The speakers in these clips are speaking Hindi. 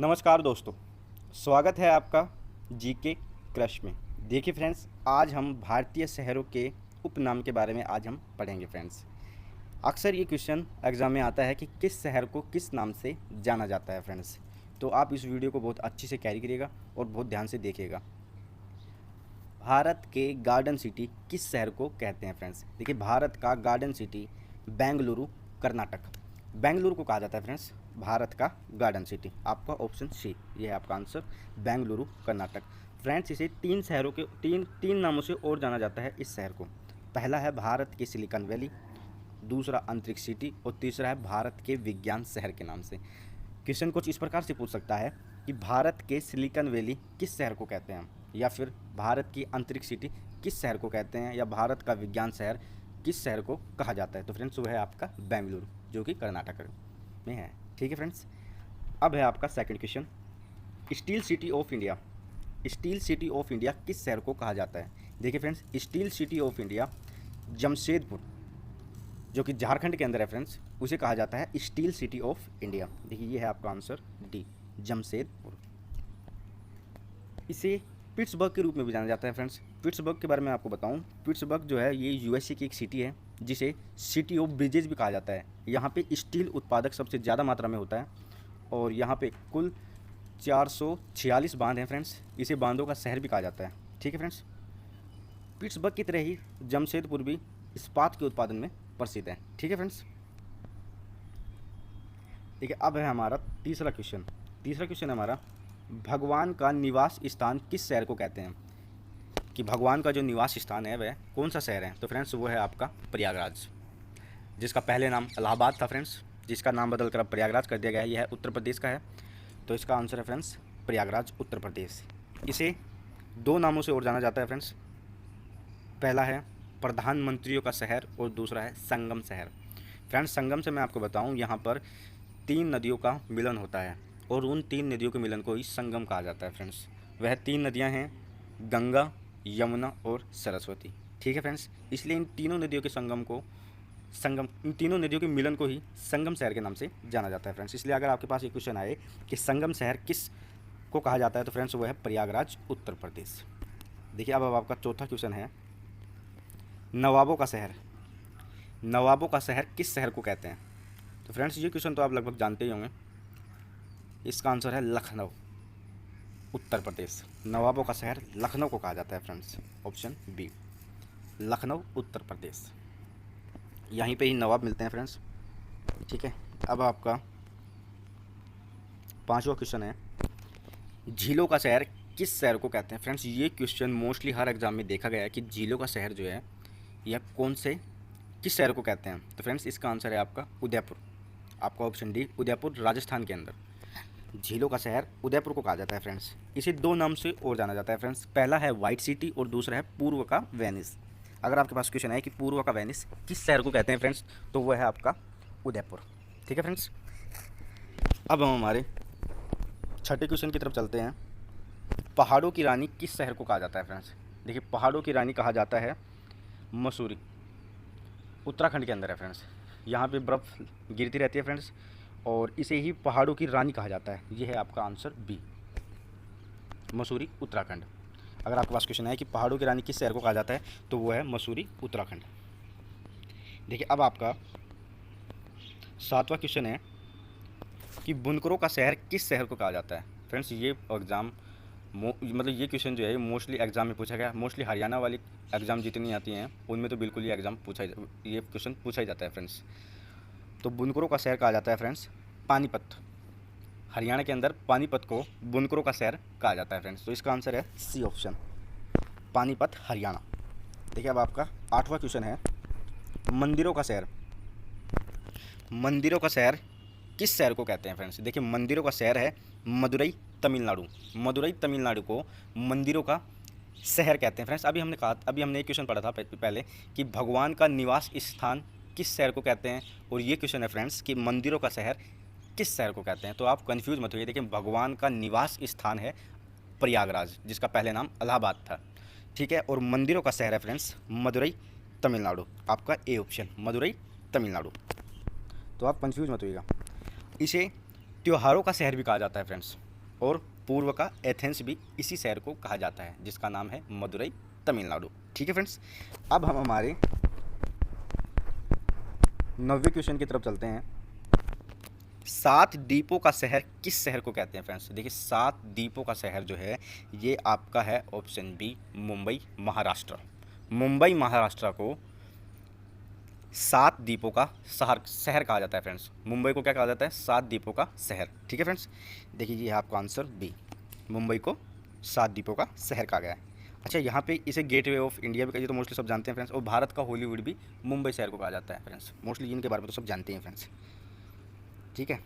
नमस्कार दोस्तों, स्वागत है आपका जीके क्रश में। देखिए फ्रेंड्स, आज हम भारतीय शहरों के उपनाम के बारे में आज हम पढ़ेंगे फ्रेंड्स। अक्सर ये क्वेश्चन एग्ज़ाम में आता है कि किस शहर को किस नाम से जाना जाता है फ्रेंड्स। तो आप इस वीडियो को बहुत अच्छे से कैरी करिएगा और बहुत ध्यान से देखिएगा। भारत के गार्डन सिटी किस शहर को कहते हैं फ्रेंड्स। देखिए, भारत का गार्डन सिटी बेंगलुरु, कर्नाटक। बेंगलुरु को कहा जाता है फ्रेंड्स भारत का गार्डन सिटी। आपका ऑप्शन सी, ये है आपका आंसर, बेंगलुरु, कर्नाटक। फ्रेंड्स, इसे तीन शहरों के तीन नामों से और जाना जाता है इस शहर को। पहला है भारत की सिलिकॉन वैली, दूसरा अंतरिक्ष सिटी और तीसरा है भारत के विज्ञान शहर के नाम से। क्वेश्चन कुछ इस प्रकार से पूछ सकता है कि भारत के सिलिकॉन वैली किस शहर को कहते हैं, या फिर भारत की अंतरिक्ष सिटी किस शहर को कहते हैं, या भारत का विज्ञान शहर किस शहर को कहा जाता है। तो फ्रेंड्स, वो है आपका बेंगलुरु, जो कि कर्नाटक में है। ठीक है फ्रेंड्स, अब है आपका second question. Steel city of India, steel city of India किस शहर को कहा जाता है। देखिए friends, steel city of India Jamshedpur, जो कि झारखंड के अंदर है फ्रेंड्स, उसे कहा जाता है स्टील सिटी ऑफ इंडिया। देखिए, ये है आपका आंसर डी, जमशेदपुर। इसे पिट्सबर्ग के रूप में भी जाना जाता है फ्रेंड्स। पिट्सबर्ग के बारे में आपको बताऊं, पिट्सबर्ग जो है ये यूएसए की एक सिटी है, जिसे सिटी ऑफ ब्रिजेज भी कहा जाता है। यहाँ पे स्टील उत्पादक सबसे ज़्यादा मात्रा में होता है और यहाँ पे कुल 446 बांध हैं फ्रेंड्स। इसे बांधों का शहर भी कहा जाता है। ठीक है फ्रेंड्स, पिट्सबर्ग की तरह ही जमशेदपुर भी इस्पात के उत्पादन में प्रसिद्ध है। ठीक है फ्रेंड्स, ठीक है। अब है हमारा तीसरा क्वेश्चन। तीसरा क्वेश्चन है हमारा, भगवान का निवास स्थान किस शहर को कहते हैं, कि भगवान का जो निवास स्थान है वह कौन सा शहर है। तो फ्रेंड्स, वो है आपका प्रयागराज, जिसका पहले नाम इलाहाबाद था फ्रेंड्स, जिसका नाम बदल कर अब प्रयागराज कर दिया गया है। यह है उत्तर प्रदेश का है, तो इसका आंसर है फ्रेंड्स प्रयागराज, उत्तर प्रदेश। इसे दो नामों से और जाना जाता है फ्रेंड्स। पहला है प्रधानमंत्रियों का शहर और दूसरा है संगम शहर। फ्रेंड्स, संगम से मैं आपको बताऊं, यहाँ पर तीन नदियों का मिलन होता है और उन तीन नदियों के मिलन को ही संगम कहा जाता है फ्रेंड्स। वह तीन नदियाँ हैं गंगा, यमुना और सरस्वती। ठीक है फ्रेंड्स, इसलिए इन तीनों नदियों के इन तीनों नदियों के मिलन को ही संगम शहर के नाम से जाना जाता है फ्रेंड्स। इसलिए अगर आपके पास एक क्वेश्चन आए कि संगम शहर किस को कहा जाता है, तो फ्रेंड्स वो है प्रयागराज, उत्तर प्रदेश। देखिए, अब आपका चौथा क्वेश्चन है, नवाबों का शहर। नवाबों का शहर किस शहर को कहते हैं। तो फ्रेंड्स, ये क्वेश्चन तो आप लगभग जानते ही होंगे। इसका आंसर है लखनऊ, उत्तर प्रदेश। नवाबों का शहर लखनऊ को कहा जाता है friends, option B, Lucknow, Uttar Pradesh. यहीं पे ही नवाब मिलते हैं फ्रेंड्स। ठीक है, अब आपका पांचवा क्वेश्चन है, झीलों का शहर किस शहर को कहते हैं। फ्रेंड्स, ये क्वेश्चन मोस्टली हर एग्जाम में देखा गया है कि झीलों का शहर जो है यह किस शहर को कहते हैं। तो फ्रेंड्स, इसका आंसर है आपका उदयपुर, आपका ऑप्शन डी, उदयपुर, राजस्थान के अंदर झीलों का शहर उदयपुर को कहा जाता है फ्रेंड्स। इसे दो नाम से और जाना जाता है फ्रेंड्स। पहला है वाइट सिटी और दूसरा है पूर्व का वेनिस। अगर आपके पास क्वेश्चन है कि पूर्व का वेनिस किस शहर को कहते हैं फ्रेंड्स, तो वह है आपका उदयपुर। ठीक है फ्रेंड्स, अब हम हमारे छठे क्वेश्चन की तरफ चलते हैं। पहाड़ों की रानी किस शहर को कहा जाता है फ्रेंड्स। देखिए, पहाड़ों की रानी कहा जाता है मसूरी, उत्तराखंड के अंदर है फ्रेंड्स। यहाँ पे बर्फ़ गिरती रहती है फ्रेंड्स और इसे ही पहाड़ों की रानी कहा जाता है। यह है आपका आंसर बी, मसूरी, उत्तराखंड। अगर आपके पास क्वेश्चन है कि पहाड़ों की रानी किस शहर को कहा जाता है, तो वो है मसूरी, उत्तराखंड। देखिए, अब आपका सातवां क्वेश्चन है कि बुनकरों का शहर किस शहर को कहा जाता है। फ्रेंड्स, ये एग्ज़ाम मतलब ये क्वेश्चन जो है मोस्टली एग्ज़ाम में पूछा गया। मोस्टली हरियाणा वाली एग्ज़ाम जितनी आती हैं उनमें तो बिल्कुल ये क्वेश्चन पूछा ही जाता है फ्रेंड्स। तो बुनकरों का शहर कहा जाता है फ्रेंड्स पानीपत। हरियाणा के अंदर पानीपत को बुनकरों का शहर कहा जाता है फ्रेंड्स। तो इसका आंसर है सी ऑप्शन, पानीपत, हरियाणा। देखिए, अब आपका आठवां क्वेश्चन है, मंदिरों का शहर। मंदिरों का शहर किस शहर को कहते हैं फ्रेंड्स। देखिए, मंदिरों का शहर है मदुरई, तमिलनाडु। मदुरई, तमिलनाडु को मंदिरों का शहर कहते हैं फ्रेंड्स। अभी हमने एक क्वेश्चन पढ़ा था पहले कि भगवान का निवास स्थान किस शहर को कहते हैं, और ये क्वेश्चन है फ्रेंड्स कि मंदिरों का शहर किस शहर को कहते हैं। तो आप कंफ्यूज मत होइए। देखिए, भगवान का निवास स्थान है प्रयागराज, जिसका पहले नाम इलाहाबाद था। ठीक है, और मंदिरों का शहर है फ्रेंड्स मदुरई, तमिलनाडु। आपका ए ऑप्शन, मदुरई, तमिलनाडु। तो आप कंफ्यूज मत होइएगा। इसे त्योहारों का शहर भी कहा जाता है फ्रेंड्स। और पूर्व का एथेंस भी इसी शहर को कहा जाता है, जिसका नाम है मदुरई, तमिलनाडु। ठीक है फ्रेंड्स, अब हम हमारे 9वें क्वेश्चन की तरफ चलते हैं। 7 द्वीपों का शहर किस शहर को कहते हैं फ्रेंड्स? देखिए 7 द्वीपों का शहर जो है ये आपका है ऑप्शन बी, मुंबई महाराष्ट्र। मुंबई महाराष्ट्र को 7 द्वीपों का शहर कहा जाता है फ्रेंड्स। मुंबई को क्या कहा जाता है? 7 द्वीपों का शहर। ठीक है फ्रेंड्स, देखिए ये आपका आंसर बी, मुंबई को 7 द्वीपों का शहर कहा गया है। अच्छा, यहाँ पे इसे गेटवे ऑफ इंडिया भी कहिए तो मोस्टली सब जानते हैं फ्रेंड्स। और भारत का हॉलीवुड भी मुंबई शहर को कहा जाता है फ्रेंड्स। मोस्टली इनके बारे में तो सब जानते हैं फ्रेंड्स। ठीक है,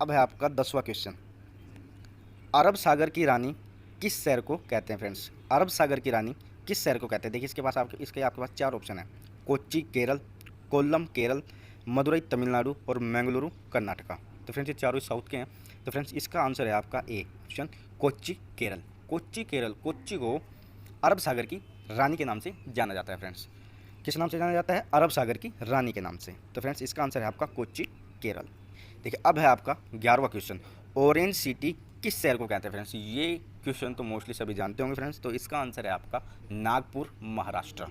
अब है आपका 10वां क्वेश्चन। अरब सागर की रानी किस शहर को कहते हैं फ्रेंड्स? अरब सागर की रानी किस शहर को कहते हैं? देखिए इसके आपके पास 4 ऑप्शन है। कोच्चि केरल, कोल्लम केरल, मदुरई तमिलनाडु और मैंगलुरु कर्नाटका। तो फ्रेंड्स ये चारों साउथ के हैं। तो फ्रेंड्स इसका आंसर है आपका ए ऑप्शन, कोच्चि केरल। कोच्चि केरल, कोच्चि को अरब सागर की रानी के नाम से जाना जाता है फ्रेंड्स। किस नाम से जाना जाता है? अरब सागर की रानी के नाम से। तो फ्रेंड्स इसका आंसर है आपका कोच्चि केरल। देखिए अब है आपका 11वां क्वेश्चन। ऑरेंज सिटी किस शहर को कहते हैं फ्रेंड्स? ये क्वेश्चन तो मोस्टली सभी जानते होंगे फ्रेंड्स। तो इसका आंसर है आपका नागपुर महाराष्ट्र।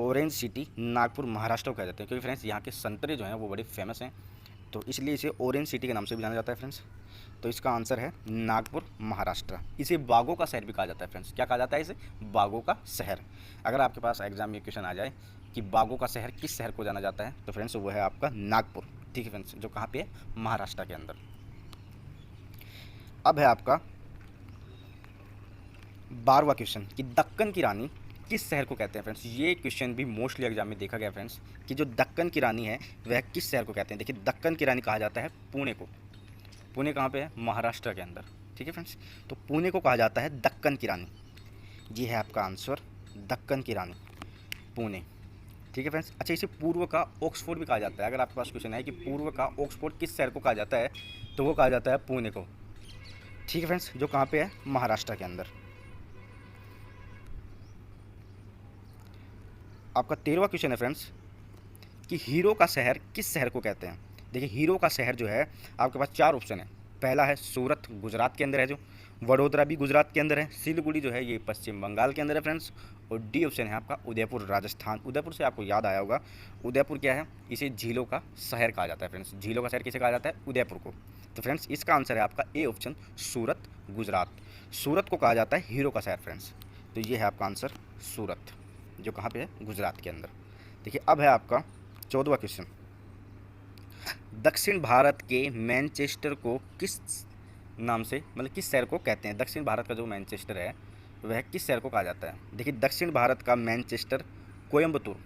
ऑरेंज सिटी नागपुर महाराष्ट्र को कहते हैं, क्योंकि फ्रेंड्स यहाँ के संतरे जो हैं वो बड़े फेमस हैं, तो इसलिए इसे ऑरेंज सिटी के नाम से भी जाना जाता है फ्रेंड्स। तो इसका आंसर है नागपुर महाराष्ट्र। इसे बागों का शहर भी कहा जाता है फ्रेंड्स। क्या कहा जाता है इसे? बागों का शहर। अगर आपके पास एग्जाम में क्वेश्चन आ जाए कि बागों का शहर किस शहर को जाना जाता है, तो फ्रेंड्स वो है आपका नागपुर। ठीक है फ्रेंड्स, जो कहाँ पे है? महाराष्ट्र के अंदर। अब है आपका 12वां क्वेश्चन कि दक्कन की रानी किस शहर को कहते हैं फ्रेंड्स? ये क्वेश्चन भी मोस्टली एग्जाम में देखा गया फ्रेंड्स कि जो दक्कन की रानी है वह किस शहर को कहते हैं। देखिए दक्कन की रानी कहा जाता है पुणे को। पुणे कहाँ पे है? महाराष्ट्र के अंदर। ठीक है फ्रेंड्स, तो पुणे को कहा जाता है दक्कन की रानी। ये है आपका आंसर, दक्कन की रानी, पुणे। ठीक है फ्रेंड्स, अच्छा इसे पूर्व का ऑक्सफोर्ड भी कहा जाता है। अगर आपके पास क्वेश्चन है कि पूर्व का ऑक्सफोर्ड किस शहर को कहा जाता है, तो वो कहा जाता है पुणे को। ठीक है फ्रेंड्स, जो कहाँ पे है? महाराष्ट्र के अंदर। आपका 13वां क्वेश्चन है फ्रेंड्स कि हीरो का शहर किस शहर को कहते हैं? देखिए हीरो का शहर जो है आपके पास 4 ऑप्शन है। पहला है सूरत, गुजरात के अंदर है। जो वडोदरा भी गुजरात के अंदर है। सिलीगुड़ी जो है ये पश्चिम बंगाल के अंदर है फ्रेंड्स। और डी ऑप्शन है आपका उदयपुर, राजस्थान। उदयपुर से आपको याद आया होगा, उदयपुर क्या है? इसे झीलों का शहर कहा जाता है फ्रेंड्स। झीलों का शहर किसे कहा जाता है? उदयपुर को। तो फ्रेंड्स इसका आंसर है आपका ए ऑप्शन, सूरत, गुजरात। सूरत को कहा जाता है हीरो का शहर फ्रेंड्स। तो ये है आपका आंसर सूरत, जो कहाँ पे है? गुजरात के अंदर। देखिए अब है आपका 14वां क्वेश्चन। दक्षिण भारत के मैनचेस्टर को किस नाम से, मतलब किस शहर को कहते हैं? दक्षिण भारत का जो मैनचेस्टर है वह किस शहर को कहा जाता है? देखिए दक्षिण भारत का मैनचेस्टर कोयम्बतूर,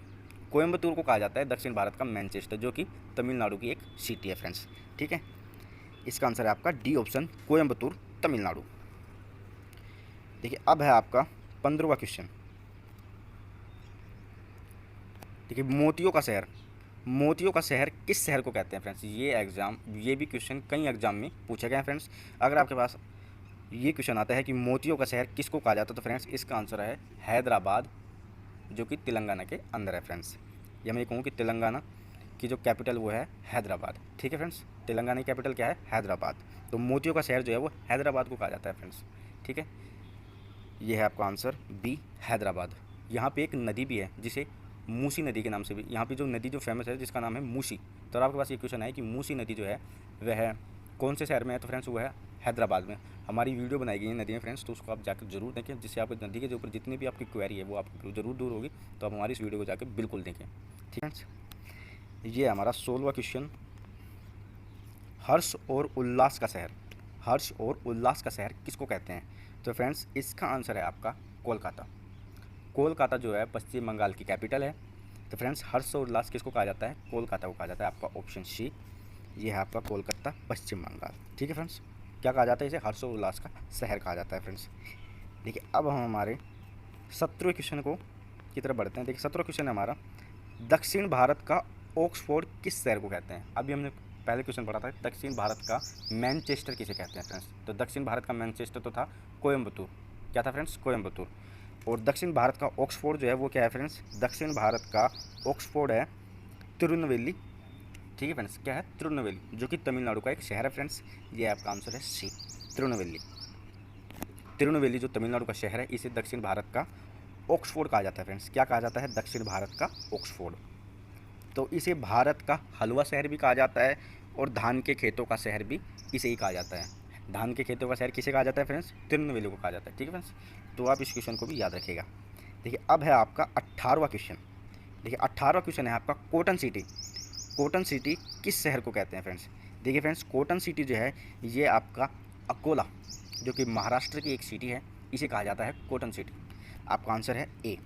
कोयम्बतूर को कहा जाता है दक्षिण भारत का मैनचेस्टर, जो कि तमिलनाडु की एक सिटी है फ्रेंड्स। ठीक है, इसका आंसर है आपका डी ऑप्शन, कोयम्बतूर, तमिलनाडु। देखिए अब है आपका 15वां क्वेश्चन। देखिए मोतियों का शहर, मोतियों का शहर किस शहर को कहते हैं फ्रेंड्स? ये भी क्वेश्चन कई एग्जाम में पूछे गए हैं फ्रेंड्स। अगर आपके पास ये क्वेश्चन आता है कि मोतियों का शहर किसको कहा जाता है, तो फ्रेंड्स इसका आंसर है हैदराबाद, जो कि तेलंगाना के अंदर है फ्रेंड्स। या मैं ये कहूँ कि तेलंगाना की जो कैपिटल वो है हैदराबाद। ठीक है फ्रेंड्स, तेलंगाना की कैपिटल क्या है? हैदराबाद। तो मोतियों का शहर जो है वो हैदराबाद को कहा जाता है फ्रेंड्स। ठीक है, ये है आपका आंसर बी, हैदराबाद। यहाँ पे एक नदी भी है जिसे मूसी नदी के नाम से भी, यहाँ पे जो नदी जो फेमस है जिसका नाम है मूसी। तो आपके पास ये क्वेश्चन है कि मूसी नदी जो है वह कौन से शहर में है, तो फ्रेंड्स वो है हैदराबाद में। हमारी वीडियो बनाई गई है नदी में फ्रेंड्स, तो उसको आप जाकर जरूर देखें, जिससे आपको नदी के ऊपर जितनी भी आपकी क्वेरी है वो आपकी जरूर दूर होगी। तो आप हमारी इस वीडियो को जाकर बिल्कुल देखें। ठीक है फ्रेंड्स, ये हमारा 16वां क्वेश्चन। हर्ष और उल्लास का शहर, हर्ष और उल्लास का शहर किसको कहते हैं? तो फ्रेंड्स इसका आंसर है आपका कोलकाता। कोलकाता जो है पश्चिम बंगाल की कैपिटल है। तो फ्रेंड्स हर्ष और उल्लास किसको कहा जाता है? कोलकाता को कहा जाता है। आपका ऑप्शन सी, ये है आपका कोलकाता, पश्चिम बंगाल। ठीक है फ्रेंड्स, क्या कहा जाता है इसे? हर्ष और उल्लास का शहर कहा जाता है फ्रेंड्स। देखिए अब हम हमारे 17वें क्वेश्चन की तरफ बढ़ते हैं। देखिए 17वां क्वेश्चन है हमारा, दक्षिण भारत का ऑक्सफोर्ड किस शहर को कहते हैं? अभी हमने पहले क्वेश्चन पढ़ा था दक्षिण भारत का मैनचेस्टर किसे कहते हैं फ्रेंड्स। तो दक्षिण भारत का मैनचेस्टर तो था कोयम्बतूर। क्या था फ्रेंड्स? कोयम्बतूर। और दक्षिण भारत का ऑक्सफोर्ड जो है वो क्या है फ्रेंड्स? दक्षिण भारत का ऑक्सफोर्ड है तिरुनेलवेली ठीक है फ्रेंड्स, क्या है? तिरुनेलवेली, जो कि तमिलनाडु का एक शहर है फ्रेंड्स। ये आपका आंसर है सी, तिरुनेलवेली। तिरुनेलवेली जो तमिलनाडु का शहर है, इसे दक्षिण भारत का ऑक्सफोर्ड कहा जाता है फ्रेंड्स। क्या कहा जाता है? दक्षिण भारत का ऑक्सफोर्ड। तो इसे भारत का हलवा शहर भी कहा जाता है और धान के खेतों का शहर भी इसे ही कहा जाता है। धान के खेतों का शहर किसे कहा जाता है फ्रेंड्स? तिरुनेलवेली को कहा जाता है। ठीक है फ्रेंड्स, तो आप इस क्वेश्चन को भी याद रखिएगा। देखिए अब है आपका 18वां क्वेश्चन। देखिए 18वां क्वेश्चन है आपका कॉटन सिटी। कॉटन सिटी किस शहर को कहते हैं फ्रेंड्स? देखिए फ्रेंड्स, कॉटन सिटी जो है ये आपका अकोला, जो कि महाराष्ट्र की एक सिटी है, इसे कहा जाता है कॉटन सिटी। आपका आंसर है ए,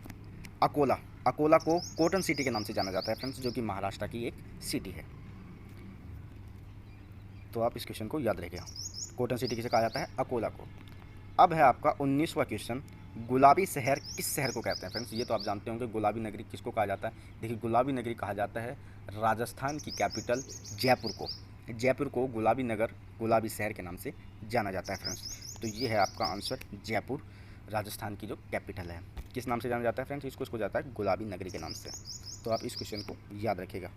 अकोला। अकोला को कॉटन सिटी के नाम से जाना जाता है फ्रेंड्स, जो कि महाराष्ट्र की एक सिटी है। तो आप इस क्वेश्चन को याद रखिएगा, कॉटन सिटी किसे कहा जाता है? अकोला को। अब है आपका 19वां क्वेश्चन, गुलाबी शहर किस शहर को कहते हैं फ्रेंड्स? ये तो आप जानते होंगे, गुलाबी नगरी किसको कहा जाता है। देखिए गुलाबी नगरी कहा जाता है राजस्थान की कैपिटल जयपुर को। जयपुर को गुलाबी नगर, गुलाबी शहर के नाम से जाना जाता है फ्रेंड्स। तो ये है आपका आंसर, जयपुर राजस्थान की जो कैपिटल है। किस नाम से जाना जाता है फ्रेंड्स? इसको जाता है गुलाबी नगरी के नाम से। तो आप इस क्वेश्चन को याद रखिएगा।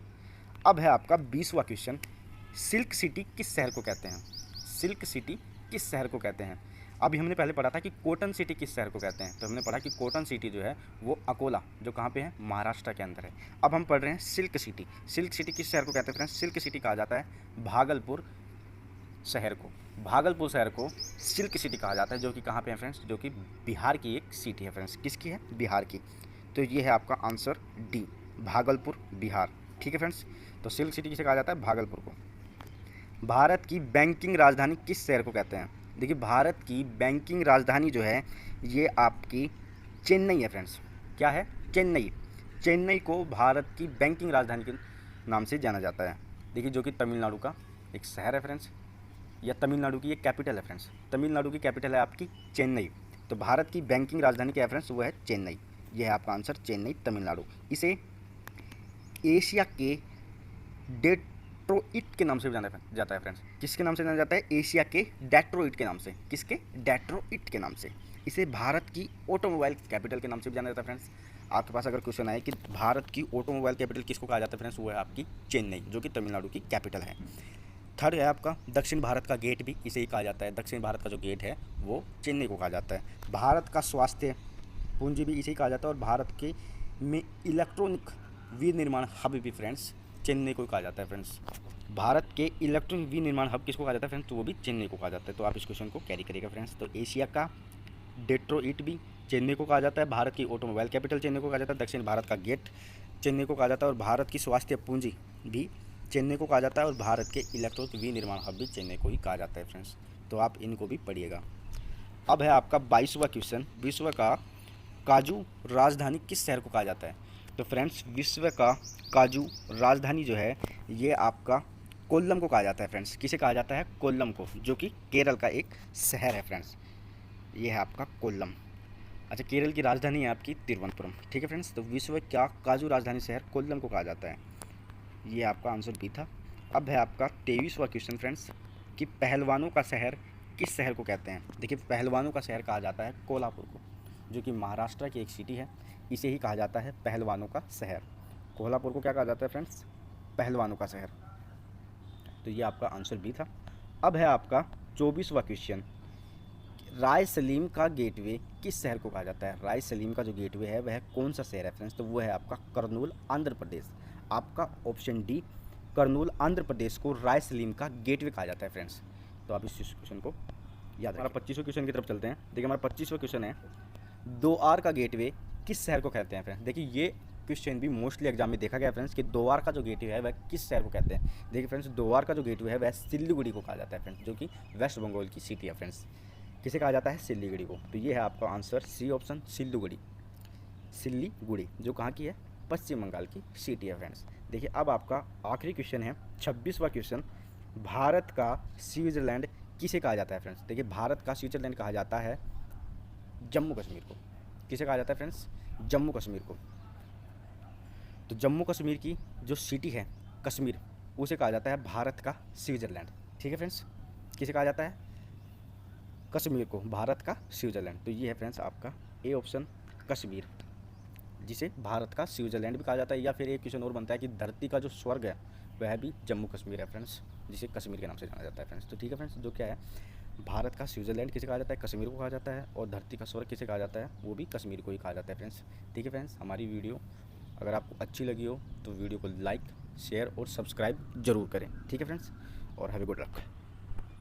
अब है आपका 20वां क्वेश्चन, सिल्क सिटी किस शहर को कहते हैं? सिल्क सिटी किस शहर को कहते हैं? अभी हमने पहले पढ़ा था कि कॉटन सिटी किस शहर को कहते हैं, तो हमने पढ़ा कि कॉटन सिटी जो है वो अकोला, जो कहाँ पे है? महाराष्ट्र के अंदर है। अब हम पढ़ रहे हैं सिल्क सिटी। सिल्क सिटी किस शहर को कहते हैं फ्रेंड्स? सिल्क सिटी कहा जाता है भागलपुर शहर को। भागलपुर शहर को सिल्क सिटी कहा जाता है, जो कि कहाँ पे है फ्रेंड्स? जो कि बिहार की एक सिटी है फ्रेंड्स। किसकी है? बिहार की। तो ये है आपका आंसर डी, भागलपुर, बिहार। ठीक है फ्रेंड्स, तो सिल्क सिटी किसे कहा जाता है? भागलपुर को। भारत की बैंकिंग राजधानी किस शहर को कहते हैं? देखिए भारत की बैंकिंग राजधानी जो है ये आपकी चेन्नई है फ्रेंड्स। क्या है? चेन्नई। चेन्नई को भारत की बैंकिंग राजधानी के नाम से जाना जाता है। देखिए जो कि तमिलनाडु का एक शहर है फ्रेंड्स, या तमिलनाडु की एक कैपिटल है फ्रेंड्स। तमिलनाडु की कैपिटल है आपकी चेन्नई। तो भारत की बैंकिंग राजधानी क्या है फ्रेंड्स? वो है चेन्नई। यह है आपका आंसर, चेन्नई, तमिलनाडु। इसे एशिया के डेट्रोइट के नाम से भी जाना जाता है फ्रेंड्स। किसके नाम से जाना जाता है? एशिया के डेट्रोइट के नाम से। किसके? डेट्रोइट के नाम से। इसे भारत की ऑटोमोबाइल कैपिटल के नाम से भी जाना जाता है फ्रेंड्स। आपके पास अगर क्वेश्चन आए कि भारत की ऑटोमोबाइल कैपिटल किसको कहा जाता है फ्रेंड्स, वो है आपकी चेन्नई, जो कि तमिलनाडु की कैपिटल है। थर्ड है आपका दक्षिण भारत का गेट, भी इसे ही कहा जाता है। दक्षिण भारत का जो गेट है वो चेन्नई को कहा जाता है। भारत का स्वास्थ्य पूंजी भी इसे ही कहा जाता है, और भारत के में इलेक्ट्रॉनिक विनिर्माण हब भी फ्रेंड्स चेन्नई को कहा जाता है फ्रेंड्स। भारत के इलेक्ट्रॉनिक विनिर्माण हब किसको कहा जाता है फ्रेंड्स? तो वो भी चेन्नई को कहा जाता है। तो आप इस क्वेश्चन को कैरी करिएगा फ्रेंड्स। तो एशिया का डेट्रोइट भी चेन्नई को कहा जाता है, भारत की ऑटोमोबाइल कैपिटल चेन्नई को कहा जाता है, दक्षिण भारत का गेट चेन्नई को कहा जाता है, और भारत की स्वास्थ्य पूंजी भी चेन्नई को कहा जाता है, और भारत के इलेक्ट्रॉनिक विनिर्माण हब भी चेन्नई को ही कहा जाता है फ्रेंड्स। तो आप इनको भी पढ़िएगा। अब है आपका 22वां क्वेश्चन, विश्व का काजू राजधानी किस शहर को कहा जाता है? तो फ्रेंड्स विश्व का काजू राजधानी जो है ये आपका कोल्लम को कहा जाता है फ्रेंड्स। किसे कहा जाता है? कोल्लम को, जो कि केरल का एक शहर है फ्रेंड्स। ये है आपका कोल्लम। अच्छा, केरल की राजधानी है आपकी तिरुवनंतपुरम। ठीक है फ्रेंड्स, तो विश्व का काजू राजधानी शहर कोल्लम को कहा जाता है। ये आपका आंसर भी था। अब है आपका 23वां क्वेश्चन फ्रेंड्स, कि पहलवानों का शहर किस शहर को कहते हैं? देखिए पहलवानों का शहर कहा जाता है कोल्हापुर को, जो कि महाराष्ट्र की एक सिटी है, इसे ही कहा जाता है पहलवानों का शहर। कोल्हापुर को क्या कहा जाता है फ्रेंड्स? पहलवानों का शहर। तो ये आपका आंसर भी था। अब है आपका 24वां क्वेश्चन, राय सलीम का गेटवे किस शहर को कहा जाता है? राय सलीम का जो गेटवे है वह कौन सा शहर है फ्रेंड्स? तो वो है आपका कर्नूल, आंध्र प्रदेश। आपका ऑप्शन डी, कर्नूल, आंध्र प्रदेश को राय सलीम का गेटवे कहा जाता है फ्रेंड्स। तो आप इस क्वेश्चन को याद रखिए। हमारा 25वें क्वेश्चन की तरफ चलते हैं। देखिए हमारा 25वां क्वेश्चन है, द्वार का गेटवे किस शहर को कहते हैं फ्रेंड्स? देखिए ये क्वेश्चन भी मोस्टली एग्जाम में देखा गया फ्रेंड्स, कि द्वार का जो गेटवे है वह किस शहर को कहते हैं। देखिए फ्रेंड्स, द्वार का जो गेटवे है वह सिल्लीगुड़ी को कहा जाता है फ्रेंड्स, जो कि वेस्ट बंगाल की सिटी है फ्रेंड्स। किसे कहा जाता है? सिल्लीगुड़ी को। तो ये है आपका answer C option, Siliguri. Siliguri जो कहाँ की है? पश्चिम बंगाल की सिटी है फ्रेंड्स। देखिए अब आपका आखिरी क्वेश्चन है 26वां क्वेश्चन, भारत का स्विट्जरलैंड किसे कहा जाता है फ्रेंड्स? देखिए भारत का स्विट्जरलैंड कहा जाता है जम्मू कश्मीर को। किसे कहा जाता है फ्रेंड्स? जम्मू कश्मीर को। तो जम्मू कश्मीर की जो सिटी है कश्मीर, उसे कहा जाता है भारत का स्विट्जरलैंड। ठीक है फ्रेंड्स, किसे कहा जाता है? कश्मीर को भारत का स्विट्जरलैंड। तो ये है फ्रेंड्स आपका ए ऑप्शन, कश्मीर, जिसे भारत का स्विट्जरलैंड भी कहा जाता है। या फिर एक क्वेश्चन और बनता है कि धरती का जो स्वर्ग है वह भी जम्मू कश्मीर है फ्रेंड्स, जिसे कश्मीर के नाम से जाना जाता है फ्रेंड्स। तो ठीक है फ्रेंड्स, जो क्या है भारत का स्विट्ज़रलैंड किसे कहा जाता है, कश्मीर को कहा जाता है, और धरती का स्वर्ग किसे कहा जाता है, वो भी कश्मीर को ही कहा जाता है फ्रेंड्स। ठीक है फ्रेंड्स, हमारी वीडियो अगर आपको अच्छी लगी हो तो वीडियो को लाइक, शेयर और सब्सक्राइब ज़रूर करें। ठीक है फ्रेंड्स, और हैव ए गुड लक।